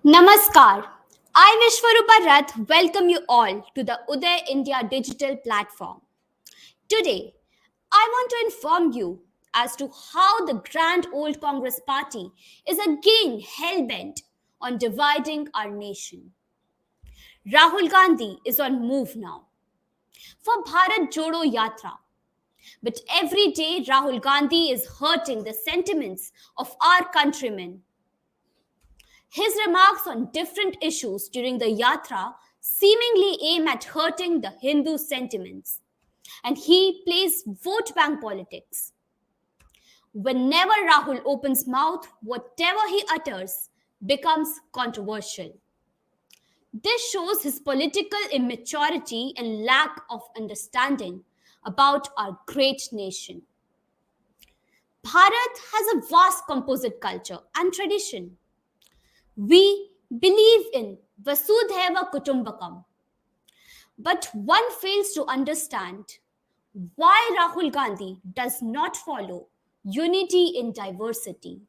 Namaskar. I Vishwarupa Rath welcome you all to the Uday India digital platform. Today, I want to inform you as to how the grand old Congress party is again hell-bent on dividing our nation. Rahul Gandhi is on move now for Bharat Jodo Yatra. But every day, Rahul Gandhi is hurting the sentiments of our countrymen. His remarks on different issues during the yatra seemingly aim at hurting the Hindu sentiments, and he plays vote bank politics. Whenever Rahul opens mouth, whatever he utters becomes controversial. This shows his political immaturity and lack of understanding about our great nation. Bharat has a vast composite culture and tradition. We believe in Vasudhaiva Kutumbakam. But one fails to understand why Rahul Gandhi does not follow unity in diversity.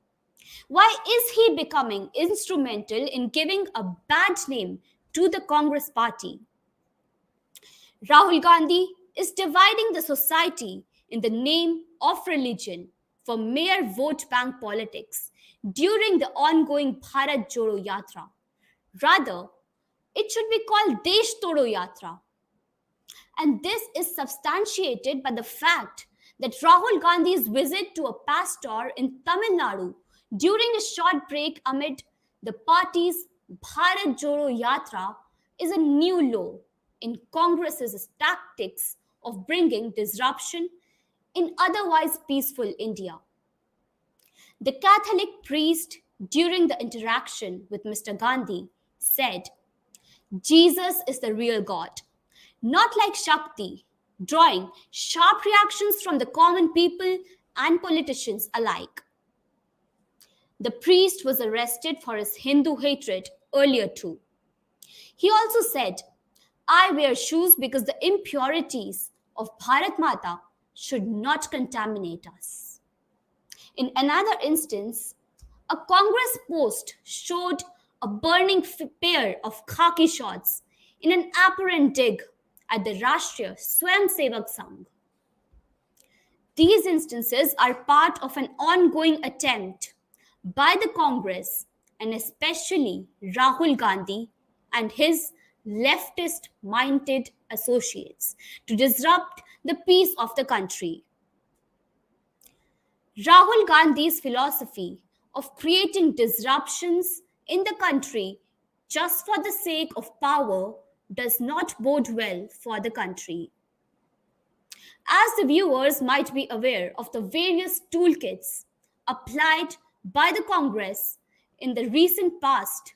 Why is he becoming instrumental in giving a bad name to the Congress party? Rahul Gandhi is dividing the society in the name of religion for mere vote bank politics during the ongoing Bharat Jodo Yatra. Rather, it should be called Desh Todo Yatra. And this is substantiated by the fact that Rahul Gandhi's visit to a pastor in Tamil Nadu during a short break amid the party's Bharat Jodo Yatra is a new low in Congress's tactics of bringing disruption in otherwise peaceful India. The Catholic priest, during the interaction with Mr. Gandhi, said, Jesus is the real God, not like Shakti, drawing sharp reactions from the common people and politicians alike. The priest was arrested for his Hindu hatred earlier too. He also said, I wear shoes because the impurities of Bharat Mata should not contaminate us. In another instance, a Congress post showed a burning pair of khaki shorts in an apparent dig at the Rashtriya Swayamsevak Sangh. These instances are part of an ongoing attempt by the Congress and especially Rahul Gandhi and his leftist minded associates to disrupt the peace of the country. Rahul Gandhi's philosophy of creating disruptions in the country just for the sake of power does not bode well for the country. As the viewers might be aware of the various toolkits applied by the Congress in the recent past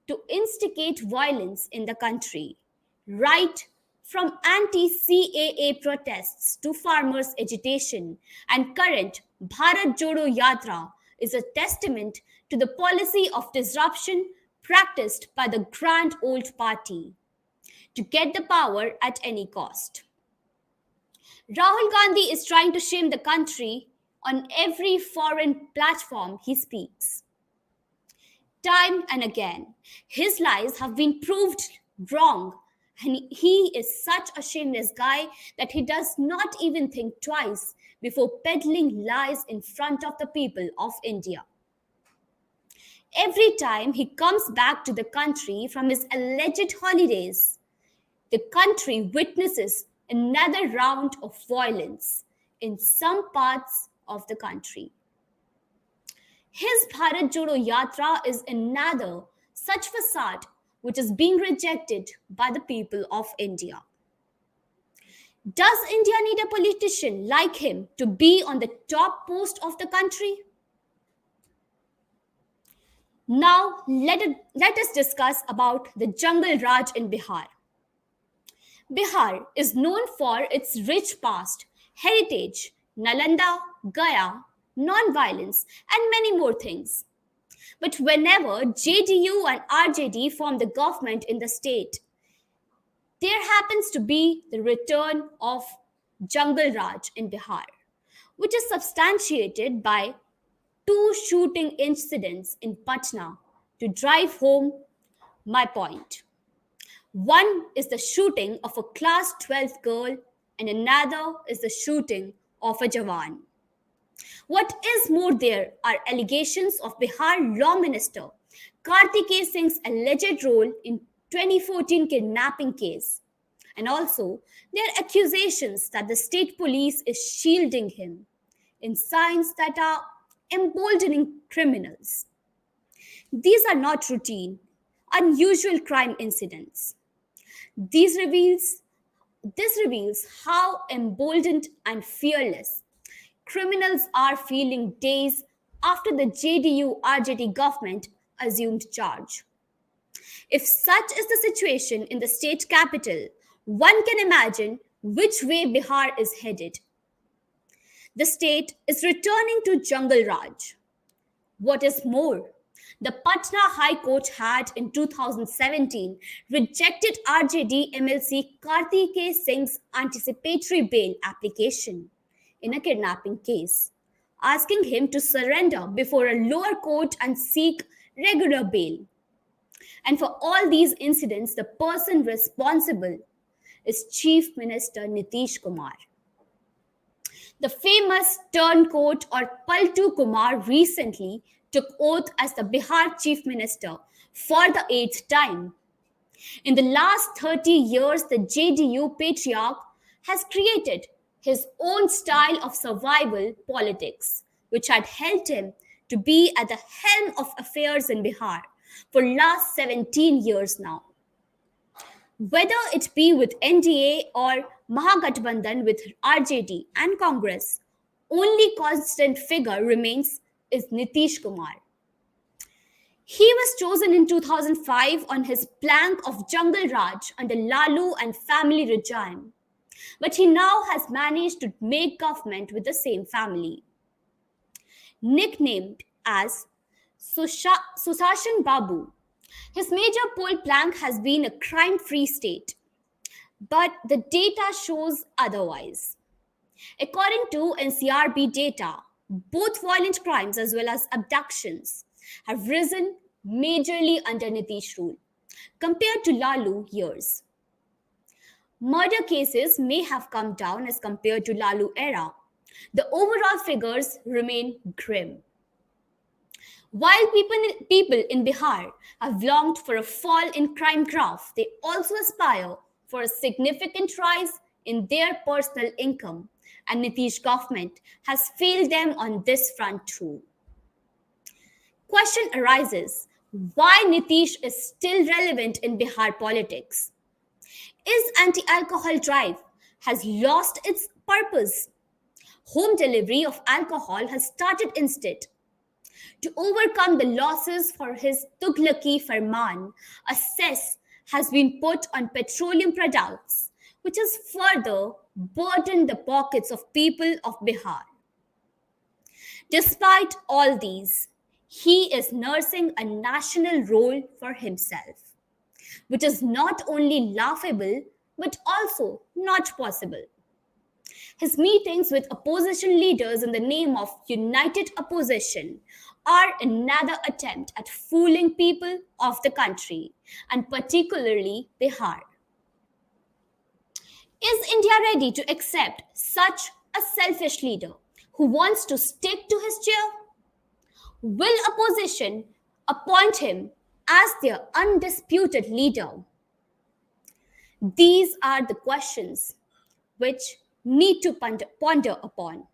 to instigate violence in the country, right from anti-CAA protests to farmers' agitation and current Bharat Jodo Yatra is a testament to the policy of disruption practiced by the grand old party to get the power at any cost. Rahul Gandhi is trying to shame the country on every foreign platform he speaks. Time and again, his lies have been proved wrong, and he is such a shameless guy that he does not even think twice before peddling lies in front of the people of India. Every time he comes back to the country from his alleged holidays, the country witnesses another round of violence in some parts of the country. His Bharat Jodo Yatra is another such facade which is being rejected by the people of India. Does India need a politician like him to be on the top post of the country? Now, let us discuss about the Jungleraj in Bihar. Bihar is known for its rich past, heritage, Nalanda, Gaya, non-violence, and many more things. But whenever JDU and RJD form the government in the state, there happens to be the return of Jungleraj in Bihar, which is substantiated by two shooting incidents in Patna to drive home my point. One is the shooting of a class 12th girl, and another is the shooting of a Jawan. What is more, there are allegations of Bihar Law Minister Kartikeya Singh's alleged role in 2014 kidnapping case. And also, there are accusations that the state police is shielding him in signs that are emboldening criminals. These are not routine, unusual crime incidents. These reveals, this reveals how emboldened and fearless criminals are feeling days after the JDU RJD government assumed charge. If such is the situation in the state capital, one can imagine which way Bihar is headed. The state is returning to Jungleraj. What is more, the Patna High Court had in 2017 rejected RJD MLC Kartikeya Singh's anticipatory bail application in a kidnapping case, asking him to surrender before a lower court and seek regular bail. And for all these incidents, the person responsible is Chief Minister Nitish Kumar. The famous turncoat or Paltu Kumar recently took oath as the Bihar Chief Minister for the 8th time. In the last 30 years, the JDU patriarch has created his own style of survival politics, which had helped him to be at the helm of affairs in Bihar for last 17 years now. Whether it be with NDA or Mahagathbandhan with RJD and Congress, only constant figure remains is Nitish Kumar. He was chosen in 2005 on his plank of Jungleraj under Lalu and family regime, but he now has managed to make government with the same family. Nicknamed as Susashan Babu, his major poll plank has been a crime-free state, but the data shows otherwise. According to NCRB data, both violent crimes as well as abductions have risen majorly under Nitish rule compared to Lalu years. Murder cases may have come down as compared to Lalu era. The overall figures remain grim. While people in Bihar have longed for a fall in crime graph, they also aspire for a significant rise in their personal income, and Nitish government has failed them on this front too. Question arises, why Nitish is still relevant in Bihar politics? Is anti-alcohol drive has lost its purpose? Home delivery of alcohol has started instead. To overcome the losses for his Tughlaqi Farman, a cess has been put on petroleum products, which has further burdened the pockets of people of Bihar. Despite all these, he is nursing a national role for himself, which is not only laughable but also not possible. His meetings with opposition leaders in the name of united opposition are another attempt at fooling people of the country, and particularly Bihar. Is India ready to accept such a selfish leader who wants to stick to his chair? Will opposition appoint him as their undisputed leader? These are the questions which need to ponder upon.